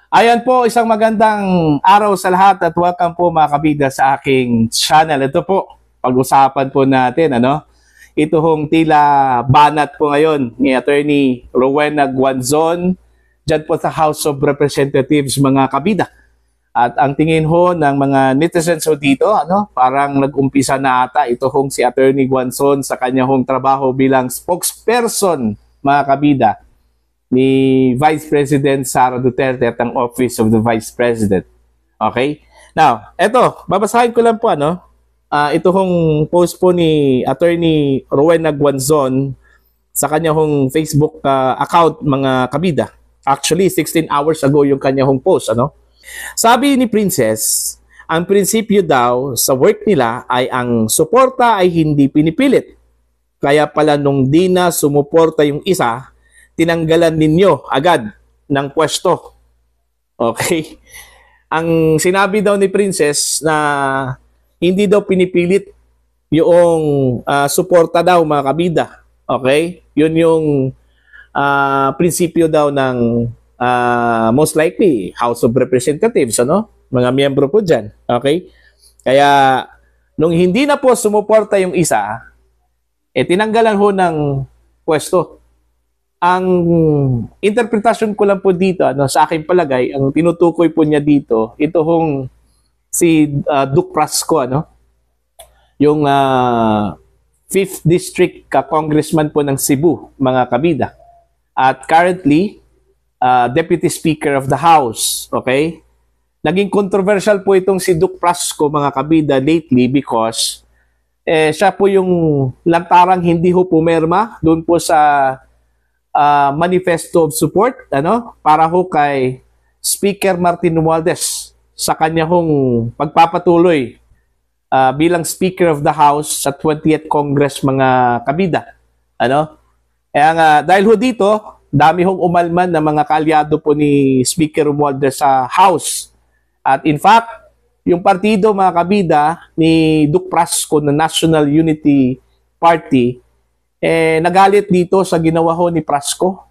Ayan po, isang magandang araw sa lahat at welcome po mga kabida sa aking channel. Ito po, pag-usapan po natin, ito hong tila banat po ngayon ni Attorney Rowena Guanzon dyan po sa House of Representatives mga kabida. At ang tingin ho ng mga netizens ho dito, parang nag-umpisa na ata ito hong si Attorney Guanzon sa kanya hong trabaho bilang spokesperson mga kabida ni Vice President Sara Duterte at ang Office of the Vice President. Okay? Now, eto, babasahin ko lang po, ito hong post po ni Attorney Rowena Guanzon sa kanya hong Facebook account, mga kabida. Actually, 16 hours ago yung kanya hong post, Sabi ni Princess, ang prinsipyo daw sa work nila ay ang suporta ay hindi pinipilit. Kaya pala nung di na sumuporta yung isa, tinanggalan ninyo agad ng pwesto. Okay? Ang sinabi daw ni Princess na hindi daw pinipilit yung suporta daw mga kabida. Okay? Yun yung prinsipyo daw ng most likely House of Representatives, mga miyembro po dyan. Okay? Kaya nung hindi na po sumuporta yung isa, tinanggalan ho ng pwesto. Ang interpretasyon ko lang po dito, sa aking palagay, ang tinutukoy po niya dito, ito hong si Duke Prasco, yung 5th District Congressman po ng Cebu, mga kabida. At currently, Deputy Speaker of the House, okay? Naging controversial po itong si Duke Prasco, mga kabida, lately because siya po yung lantarang hindi ho pumirma doon po sa manifesto of support para ho kay Speaker Martin Romualdez sa kanya hong pagpapatuloy bilang Speaker of the House sa 20th Congress mga kabida. Kaya nga, dahil ho dito, dami hong umalman na mga kaalyado po ni Speaker Romualdez sa House. At in fact, yung partido mga kabida ni Duke Prasco na National Unity Party, nagalit dito sa ginawa ho ni Prasco.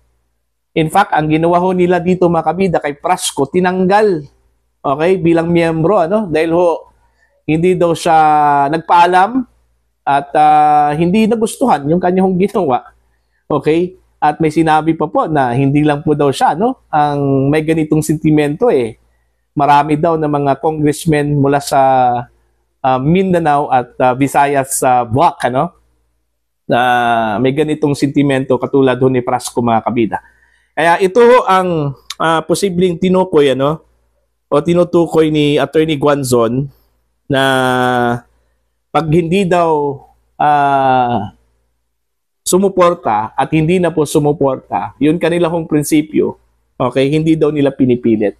In fact, ang ginawa ho nila dito mga kabida kay Prasco, tinanggal, okay, bilang miyembro, dahil ho, hindi daw siya nagpaalam at hindi nagustuhan yung kanyang ginawa. Okay? At may sinabi pa po na hindi lang po daw siya, ang may ganitong sentimento marami daw na mga congressmen mula sa Mindanao at Visayas Buwak, na may ganitong sentimento katulad ho ni Prasco mga kabida. Kaya ito ang posibleng tinukoy o tinutukoy ni Attorney Guanzon na pag hindi daw sumuporta at hindi na po sumuporta, yun kanila hong prinsipyo, okay, hindi daw nila pinipilit.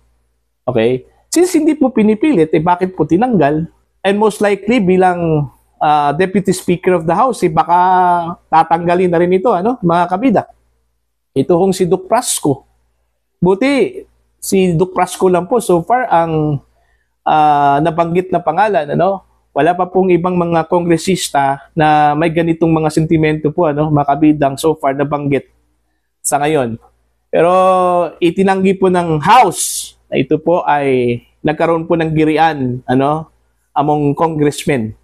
Okay? Since hindi po pinipilit, bakit po tinanggal? And most likely bilang Deputy Speaker of the House, baka tatanggalin na rin ito, mga kabida. Ito hong si Duke Prasco. Buti, si Duke Prasco lang po so far ang nabanggit na pangalan, Wala pa pong ibang mga kongresista na may ganitong mga sentimento po, mga kabidang so far nabanggit sa ngayon. Pero itinanggi po ng House na ito po ay nagkaroon po ng girian, among congressmen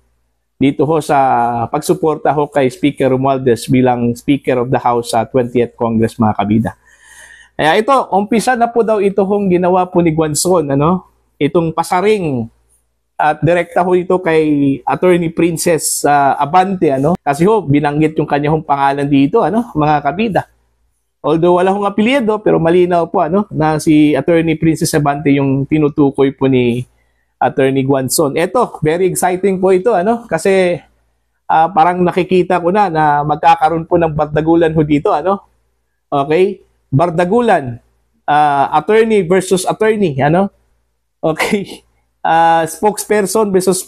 dito ho sa pagsuporta ho kay Speaker Romualdez bilang Speaker of the House sa 20th Congress mga kabida. Kaya ito, umpisa na po daw ito hong ginawa po ni Guanzon, itong pasaring at direkta ho ito kay Attorney Princess Abante, kasi ho binanggit yung kanya hong pangalan dito, mga kabida. Although wala hong apelyido, pero malinaw po na si Attorney Princess Abante yung tinutukoy po ni Attorney Guanzon. Ito, very exciting po ito, kasi parang nakikita ko na magkakaroon po ng bardagulan ho dito, Okay? Bardagulan, attorney versus attorney, Okay? Spokesperson versus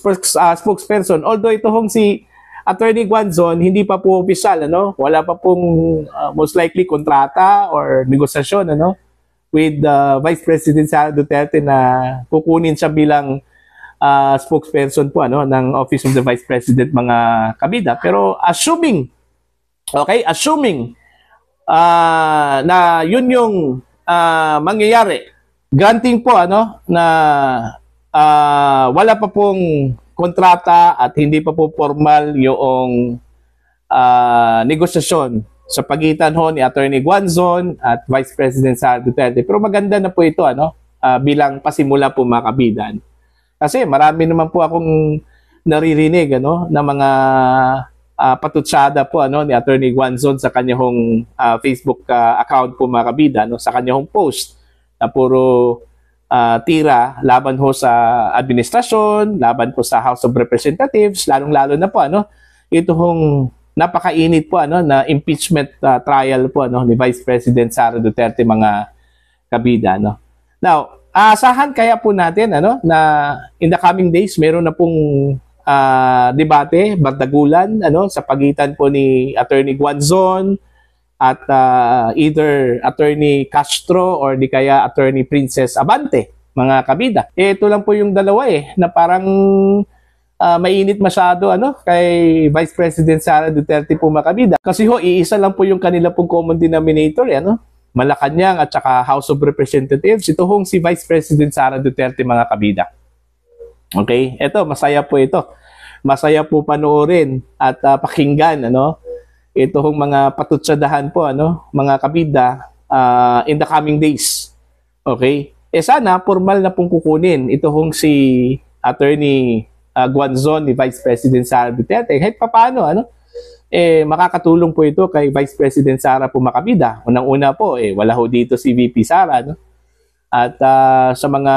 spokesperson. Although ito hong si Attorney Guanzon, hindi pa po opisyal, Wala pa pong most likely kontrata or negosasyon, with Vice President Sara Duterte na kukunin siya bilang spokesperson po ng Office of the Vice President mga kabida. Pero assuming na yun yung mangyayari, Granting po ano na wala pa pong kontrata at hindi pa po formal yung negosasyon sa pagitan ho ni Attorney Guanzon at Vice President Sara Duterte. Pero maganda na po ito ano bilang pasimula po mga kabidan. Kasi marami naman po akong naririnig ano na mga patutsada po ano ni Attorney Guanzon sa kanyang Facebook account po mga kabida no sa kanyang post na puro tira laban ho sa administrasyon, laban po sa House of Representatives, lalong-lalo na po ano ito hong napakainit po ano na impeachment trial po ano ni Vice President Sara Duterte mga kabida no. Now, aasahan kaya po natin ano na in the coming days meron na pong debate, bardagulan ano sa pagitan po ni Attorney Guanzon at either Attorney Castro or di kaya Attorney Princess Abante, mga kabida. Ito lang po yung dalawa na parang mainit masyado ano kay Vice President Sara Duterte po mga kabida. Kasi ho, iisa lang po yung kanila pong common denominator ano. Malacanang at saka House of Representatives. Ito hong si Vice President Sara Duterte mga kabida. Okay? Ito, masaya po ito. Masaya po panoorin at pakinggan ano ito hong mga patutsadahan po ano mga kabida in the coming days. Okay? Sana formal na pong kukunin ito hong si Attorney Guanzon ni Vice President Sara Duterte. Kahit papaano ano makakatulong po ito kay Vice President Sara po makabida. Unang-una po wala ho dito si VP Sara no. At sa mga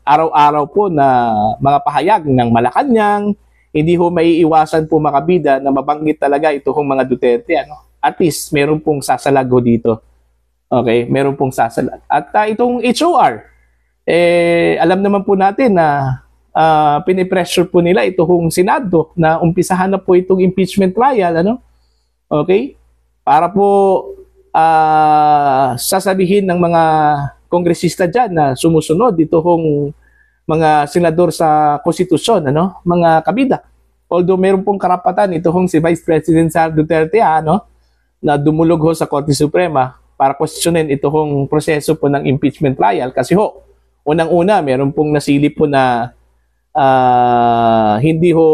araw-araw po na mga pahayag ng Malacanang, hindi ho maiiwasan po makabida na mabanggit talaga ito hong mga Duterte ano. At least meron pong sasalag ho dito. Okay, meron pong sasalag. At itong HOR alam naman po natin na pinipressure po nila ito hong Senado na umpisahan na po itong impeachment trial ano. Okay? Para po sasabihin ng mga kongresista diyan na sumusunod ito hong mga senador sa konstitusyon ano, mga kabida. Although meron pong karapatan ito hong si Vice President Sara Duterte ano, na dumulog ho sa Korte Suprema para questionin ito hong proseso po ng impeachment trial kasi ho, unang-una meron pong nasilip po na hindi ho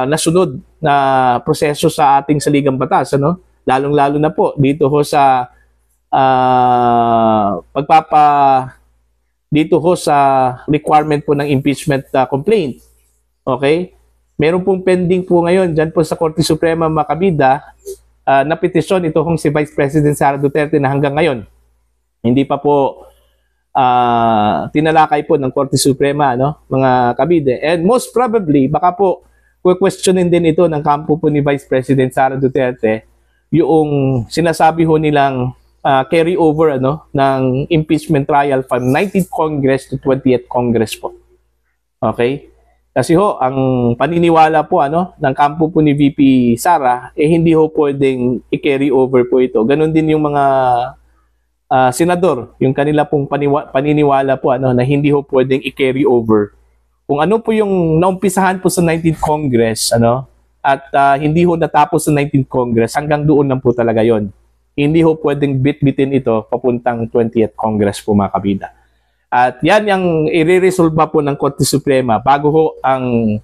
nasunod na proseso sa ating saligang batas ano, lalong-lalo na po dito ho sa dito ho sa requirement po ng impeachment complaint. Okay? Meron pong pending po ngayon dyan po sa Korte Suprema makabida na petisyon ito hong si Vice President Sara Duterte na hanggang ngayon hindi pa po tinalakay po ng Korte Suprema no, mga kabide. And most probably baka po questionin din ito ng kampo po ni Vice President Sara Duterte yung sinasabi ho nilang carry over ano ng impeachment trial from 19th Congress to 20th Congress po. Okay? Kasi ho ang paniniwala po ano ng kampo po ni VP Sara hindi ho pwedeng i-carry over po ito. Ganon din yung mga senador, yung kanila pong paniniwala po ano na hindi ho pwedeng i-carry over. Kung ano po yung naumpisahan po sa 19th Congress ano at hindi ho natapos sa 19th Congress hanggang doon lang po talaga yon. Hindi ho pwedeng bit-bitin ito papuntang 20th Congress po mga kabida. At yan yung i-resolve po ng Korte Suprema bago ho ang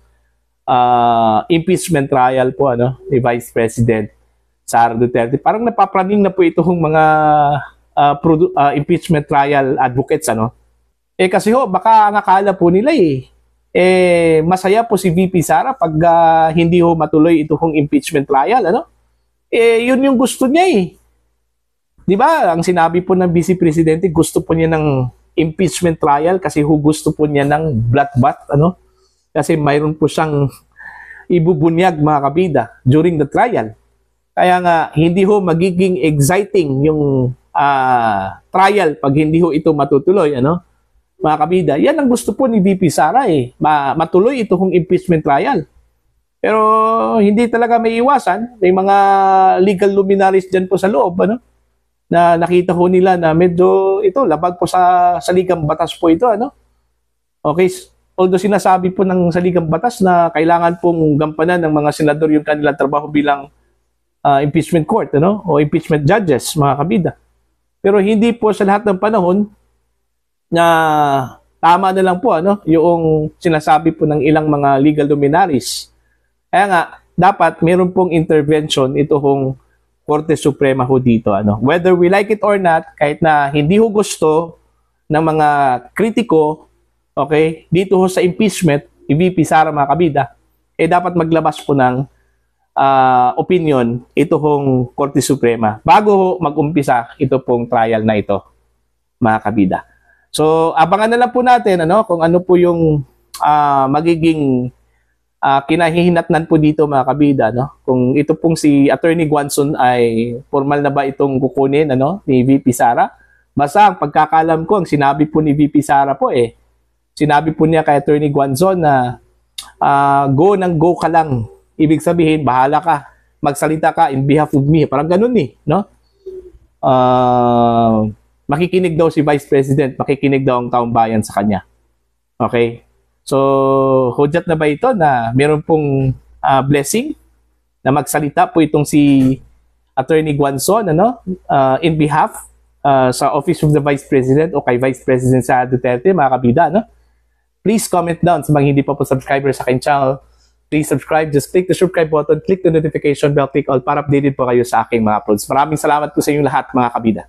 impeachment trial po ano ni Vice President Sara Duterte. Parang napapraning na po itong mga impeachment trial advocates ano. Kasi ho baka ang akala po nila masaya po si VP Sara pag hindi ho matuloy itong impeachment trial ano. Yun yung gusto niya Di ba? Ang sinabi po ng Vice Presidente, gusto po niya ng impeachment trial kasi gusto po niya ng bloodbath, ano? Kasi mayroon po siyang ibubunyag mga kabida during the trial. Kaya nga, hindi ho magiging exciting yung trial pag hindi ho ito matutuloy, ano? Mga kabida, yan ang gusto po ni VP Sara matuloy ito kung impeachment trial. Pero hindi talaga may iwasan. May mga legal luminaries dyan po sa loob, ano? Na nakita ho nila na medyo ito labag po sa saligang batas po ito ano. Okay, although sinasabi po ng saligang batas na kailangan pong gampanan ng mga senador yung kanilang trabaho bilang impeachment court ano o impeachment judges mga kabida. Pero hindi po sa lahat ng panahon na tama na lang po ano, yung sinasabi po ng ilang mga legal luminaries. Kaya nga, dapat meron pong intervention ito hong Korte Suprema ho dito. Ano. Whether we like it or not, kahit na hindi ho gusto ng mga kritiko, okay, dito ho sa impeachment, VP Sara mga kabida, dapat maglabas po ng opinion ito hong Korte Suprema bago ho mag-umpisa ito pong trial na ito, mga kabida. So, abangan na lang po natin ano, kung ano po yung magiging kinahihinatnan po dito mga kabida, no? Kung ito pong si Attorney Guanzon ay formal na ba itong kukunin ano, ni VP Sara. Basta ang pagkakalam ko, ang sinabi po ni VP Sara po sinabi po niya kay Attorney Guanzon na go ng go ka lang. Ibig sabihin, bahala ka. Magsalita ka in behalf of me. Parang ganun no? Makikinig daw si Vice President, makikinig daw ang taong bayan sa kanya. Okay? So, hudyat na ba ito na meron pong blessing na magsalita po itong si Attorney Guanzon ano, in behalf sa Office of the Vice President o kay Vice President sa Duterte, mga kabida. No? Please comment down sa mga hindi pa po subscriber sa aking channel. Please subscribe. Just click the subscribe button, click the notification bell, click all para updated po kayo sa aking mga uploads. Maraming salamat po sa inyong lahat, mga kabida.